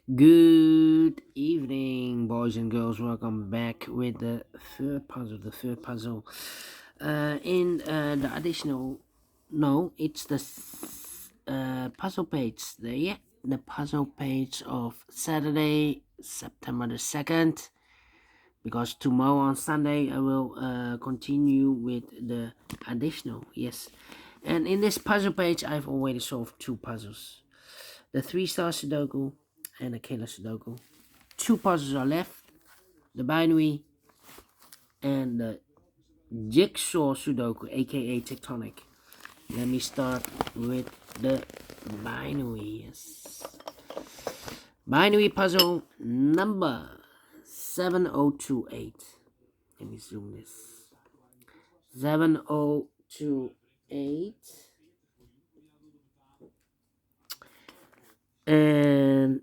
Good evening, boys and girls. Welcome back with the third puzzle. In the additional, no, it's the puzzle page. The puzzle page of Saturday, September the 2nd. Because tomorrow on Sunday I will continue with the additional. Yes, and in this puzzle page I've already solved two puzzles: the 3-star Sudoku and the killer Sudoku. Two puzzles are left: the binary and the jigsaw Sudoku, aka tectonic. Let me start with the binary. Yes, binary puzzle number 7028. Let me zoom this. 7028. And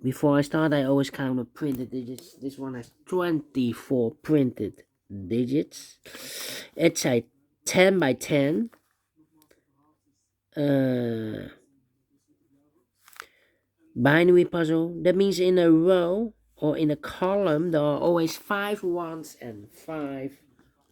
before I start, I always count the printed digits. This one has 24 printed digits. It's a 10 by 10. Binary puzzle. That means in a row or in a column, there are always 5 ones and 5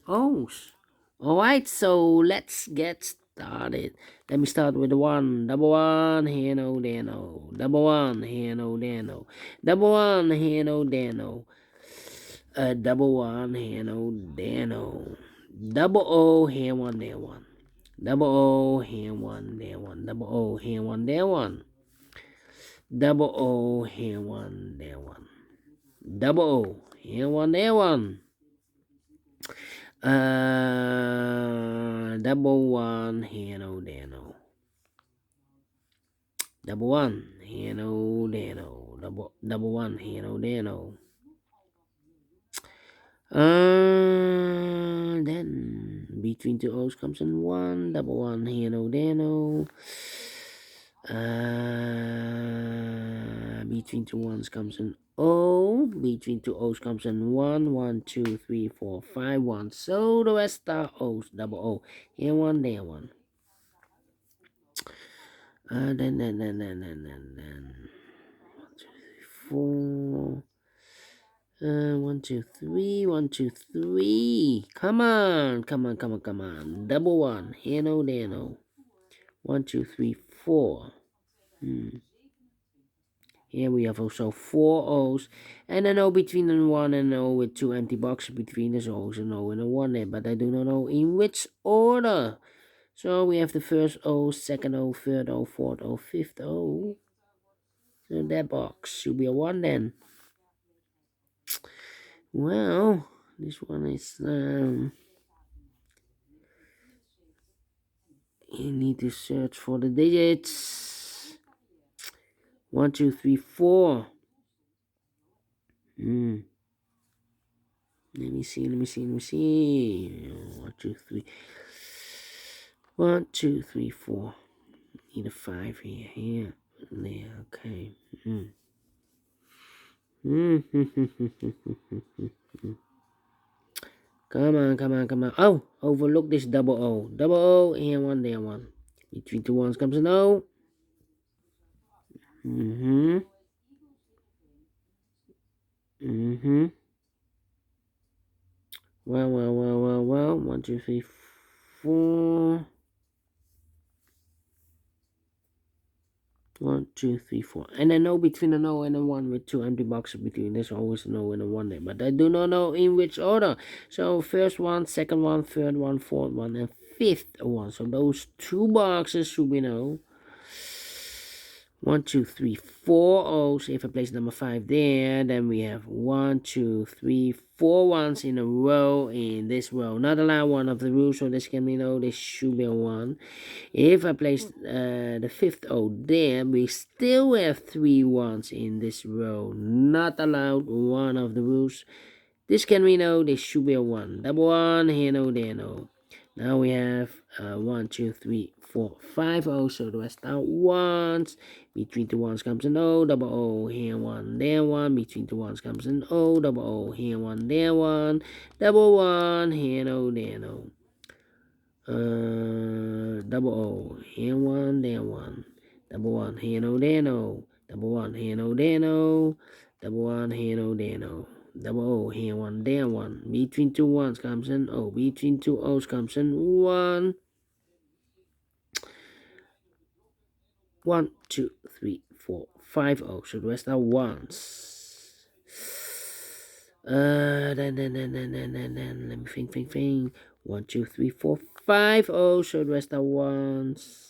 O's. Alright, so let's get started. Let me start with the one. Double one, here no, there no. Double one, here no, there no. Double one, here no, there no. Double one, here no, there no. Double O, here one, there one. Double O, here one, there one. Double O, here one, there one. Double O, here one, there one. Double O, here one, there one. Double one, here no, there no. Double one, here no, there no. Double one, here no, there no. Then between two O's comes in one. Double one, here no, there no. Between two ones comes an O. Between two O's comes in one. 1, 2, 3, 4, 5, 1. So the rest are O's. Double O. Here one, there one. Then. 1, 2, 3, 4. 1, 2, 3. 1, 2, 3. Come on. Double one. Here no, there no. 1, 2, 3, 4. Here we have also 4 O's and an O between the 1 and an O with 2 empty boxes between. There's O's and O and a 1 there, but I do not know in which order. So we have the first O, second O, third O, fourth O, fifth O. So that box should be a 1 then. Well, this one is you need to search for the digits. 1, 2, 3, 4. Let me see. 1, 2, 3. 1, 2, 3, 4. Need a 5 here, there. Okay. Come on. Oh, overlook this double O. Double O, here one, there one. Between two ones comes an O. Well. 1, 2, 3, 4. 1, 2, 3, 4. And I know between an O and a 1 with 2 empty boxes between. There's always an O and a 1 there. But I do not know in which order. So first one, second one, third one, fourth one, and fifth one. So those 2 boxes should be no. 1, 2, 3, 4 O's. If I place number 5 there, then we have 1, 2, 3, 4 ones in a row in this row. Not allowed one of the rules, so this can be no. This should be a 1. If I place the 5th O there, we still have 3 ones in this row. Not allowed one of the rules. This can be no. This should be a 1. Double 1, here no, there no. Now we have 1, 2, 3, 4, 5 O's, so the rest are 1s. Between the 1s comes an O, double O, here 1, there 1. Between the 1s comes an O, double O, here 1, there 1. Double 1, here no, there no. Double O, here 1, there 1. Double 1, here no, there no. Double one, here no, there no. Double one, here no, there no. Double O, here one, there one. Between two ones comes an O. Between two O's comes an one. 1, 2, 3, 4, 5 O's. So the rest are ones. Then, let me think. 1, 2, 3, 4, 5 O's. So the rest are ones.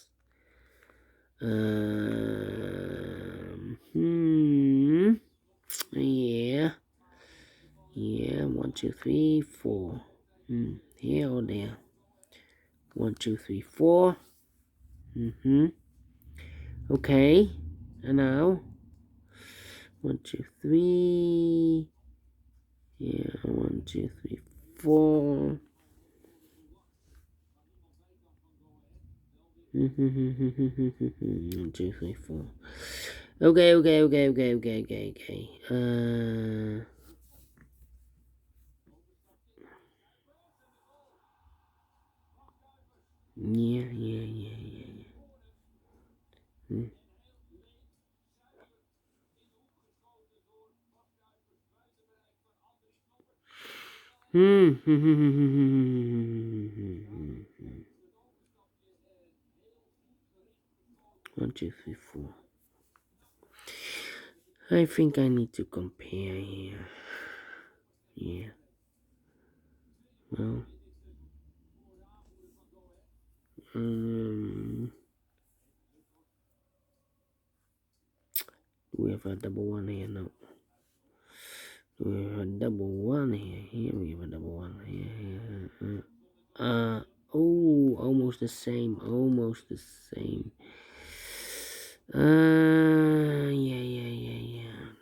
Yeah, 1, 2, 3, 4. Here or there. 1, 2, 3, 4. Okay. And now 1, 2, 3. Yeah, 1, 2, 3, 4. 1, 2, 3, 4. Okay. Yeah. One, two, three, four. I think I need to compare here. Yeah. Well. Do we have a double one here? No. Do we have a double one here? Here we have a double one. Here. Oh, almost the same. Yeah.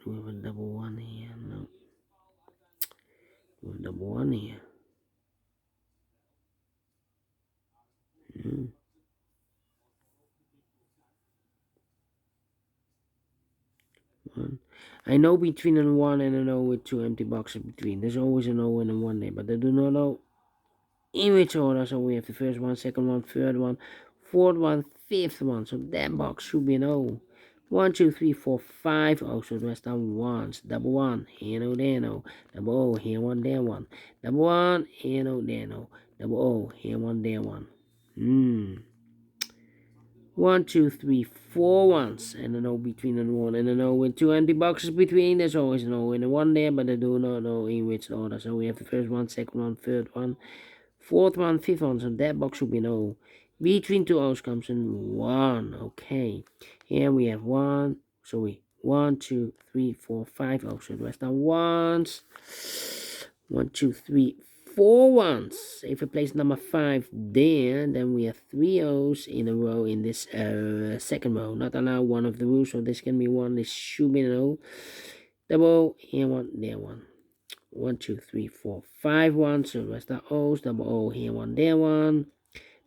Do we have a double one here? No. Do we have a double one here? One. I know between a 1 and an O with 2 empty boxes between. There's always an O and a 1 there, but I do not know in which order. So we have the first one, second one, third one, fourth one, fifth one. So that box should be an O. 1, 2, 3, 4, 5 O. So the rest are ones. Double one, here no, there no. Double O, here one, there one. Double one, here no, there no. Double O, here one, there one. 1, 2, 3, 4 ones, and an O between and 1, and an O with 2 empty boxes between. There's always an O and a 1 there, but I do not know in which order. So we have the first one, second one, third one, fourth one, fifth one. So that box should be an O. Between two O's comes in 1. Okay. Here we have 1. So 1, 2, 3, 4, 5 O's. So the rest are ones. 1, 2, 3, 4 ones. If we place number 5 there, then we have 3 O's in a row in this second row. Not allow one of the rules, so this can be 1. This should be an O. Double, here 1, there 1. 1, 2, 3, 4, 5 ones. So the rest are O's. Double O, here 1, there 1.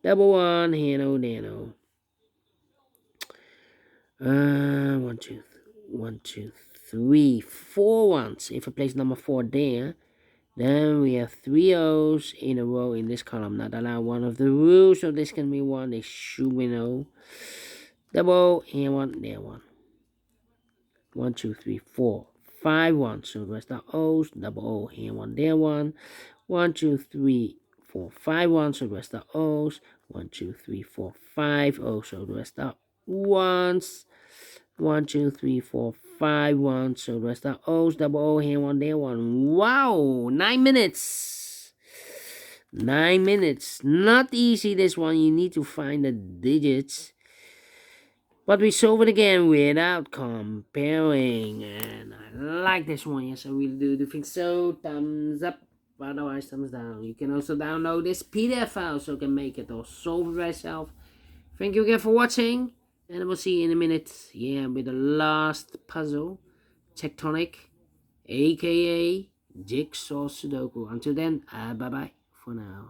Double 1, here no, there no. 1, 2, 3, 4 ones. If I place number 4 there, then we have 3 O's in a row in this column. Not allow one of the rules, so this can be 1. This should be no. Double, here 1, there 1. 1, 2, 3, 4, 5 ones. So the rest are O's. Double O, here 1, there 1. 1, 2, 3, 4, 5 ones. So the rest are O's. 1, 2, 3, 4, 5 O's. So the rest are ones. 1, 2, 3, 4, 5 ones. So the rest are O's. Double O, here 1, there 1. Wow, 9 minutes. 9 minutes. Not easy, this one. You need to find the digits. But we solve it again without comparing. And I like this one. Yes, I really do think so. Thumbs up. Otherwise, thumbs down. You can also download this PDF file so you can make it or solve it by yourself. Thank you again for watching. And I will see you in a minute. Yeah, with the last puzzle. Tectonic. AKA Jigsaw Sudoku. Until then, bye-bye for now.